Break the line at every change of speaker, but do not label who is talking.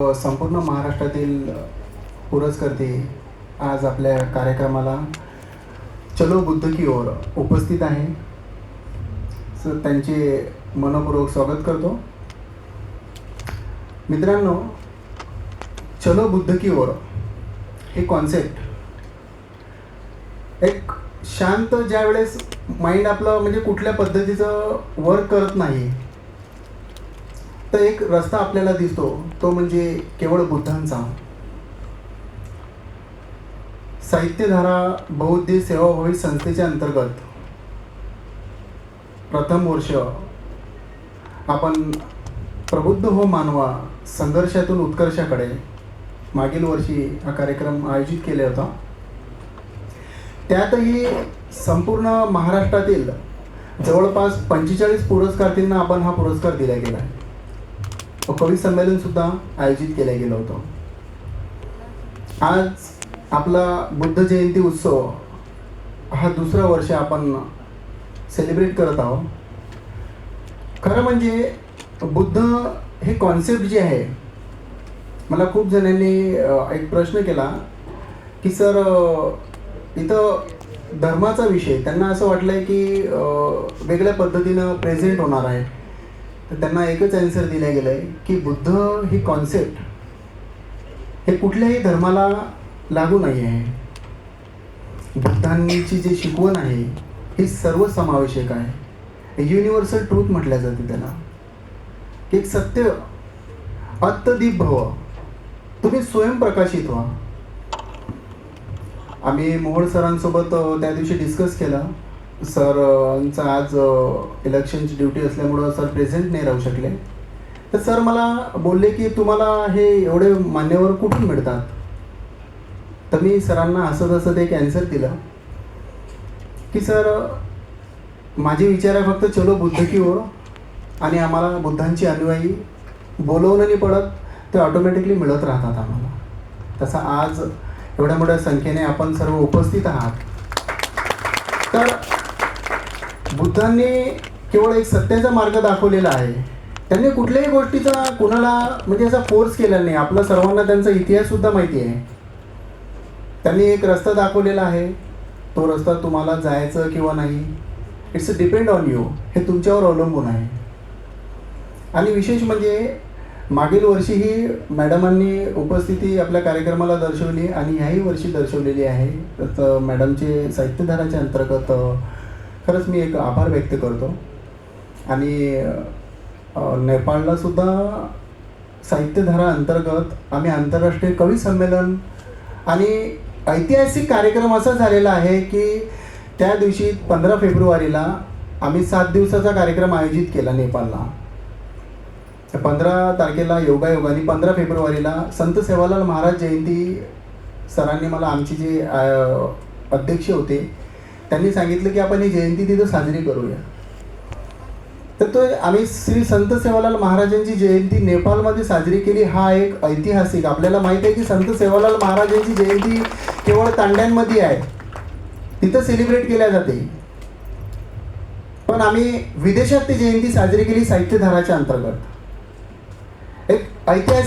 संपूर्ण महाराष्ट्रातील पुरस्कर्ते आज आपल्या कार्यक्रमाला चलो बुद्ध की ओर उपस्थित आहे. सर त्यांचे मनपूर्वक स्वागत करतो. मित्रांनो, चलो बुद्ध की ओर हे कॉन्सेप्ट एक शांत ज्या वेळेस माइंड आपलं म्हणजे कुठल्या पद्धतीचं वर्क करत नाही तर एक रस्ता आपल्याला दिसतो, तो म्हणजे केवळ बुद्धांचा. साहित्यधारा बौद्ध सेवाभावी संस्थेच्या अंतर्गत प्रथम वर्ष आपण प्रबुद्ध हो मानवा संघर्षातून उत्कर्षाकडे मागील वर्षी हा कार्यक्रम आयोजित केला होता. त्यातही संपूर्ण महाराष्ट्रातील जवळपास 45 पुरस्कारार्थींना आपण हा पुरस्कार दिला गेला आहे. कवी संमेलन सुद्धा आयोजित केलं गेलं होतं. आज आपला बुद्ध जयंती उत्सव हा दुसरा वर्ष आपण सेलिब्रेट करत आहोत. खरं म्हणजे बुद्ध हे कॉन्सेप्ट जे आहे, मला खूप जणांनी एक प्रश्न केला की सर इथं धर्माचा विषय त्यांना असं वाटलं आहे की वेगळ्या पद्धतीनं प्रेझेंट होणार आहे. तर त्यांना एकच आन्सर दिला गेलं आहे की बुद्ध ही कॉन्सेप्ट हे कुठल्याही धर्माला लागू नाही आहे. बुद्धांची जी शिकवण आहे ही सर्वसमावेशक आहे. युनिव्हर्सल ट्रूथ म्हटलं जाते त्याला. एक सत्य अत्तदीप भव, तुम्ही स्वयंप्रकाशित व्हा. आम्ही मोहोळ सरांसोबत त्या दिवशी डिस्कस केलं. सरचं आज इलेक्शनची ड्युटी असल्यामुळं सर प्रेझेंट नाही राहू शकले. तर सर मला बोलले की तुम्हाला हे एवढे मान्यवर कुठून मिळतात. तर मी सरांना हसत हसत एक ॲन्सर दिलं की सर माझे विचार आहे फक्त चलो बुद्ध की ओर, आणि आम्हाला बुद्धांची अनुयायी बोलवणं नाही पडत, ते ऑटोमॅटिकली मिळत राहतात आम्हाला. तसा आज एवढ्या मोठ्या संख्येने आपण सर्व उपस्थित आहात. तर बुद्धांनी केवळ एक सत्याचा मार्ग दाखवलेला आहे. त्यांनी कुठल्याही गोष्टीचा कुणाला म्हणजे असा फोर्स केला नाही. आपला सर्वांना त्यांचा इतिहाससुद्धा माहिती आहे. त्यांनी एक रस्ता दाखवलेला आहे. तो रस्ता तुम्हाला जायचं किंवा नाही, इट्स डिपेंड ऑन यू, हे तुमच्यावर अवलंबून आहे. आणि विशेष म्हणजे मागील वर्षीही मॅडमांनी उपस्थिती आपल्या कार्यक्रमाला दर्शवली आणि ह्याही वर्षी दर्शवलेली आहे. तर मॅडमचे साहित्यधाराच्या अंतर्गत खरंच मी एक आभार व्यक्त करतो. आणि नेपाळला सुद्धा साहित्यधारा अंतर्गत आम्ही आंतरराष्ट्रीय कवी संमेलन आणि ऐतिहासिक कार्यक्रम असा झालेला आहे की त्या दिवशी 15 फेब्रुवारीला आम्ही 7 दिवसाचा कार्यक्रम आयोजित केला नेपाळला. 15 तारखेला योगायोगाने 15 फेब्रुवारीला संत सेवालाल महाराज जयंती सरांनी मला आमचे जे अध्यक्ष होते त्यांनी सांगितलं की आपण ही जयंती तिथं साजरी करूया. तर तो आम्ही श्री संत सेवालाल महाराजांची जयंती नेपाळमध्ये साजरी केली. हा एक ऐतिहासिक, आपल्याला माहीत आहे की संत सेवालाल महाराजांची जयंती केवळ तांड्यांमध्ये आहे, तिथं सेलिब्रेट केल्या जाते. पण आम्ही विदेशात ती जयंती साजरी केली साहित्यधाराच्या अंतर्गत. एक ऐतिहासिक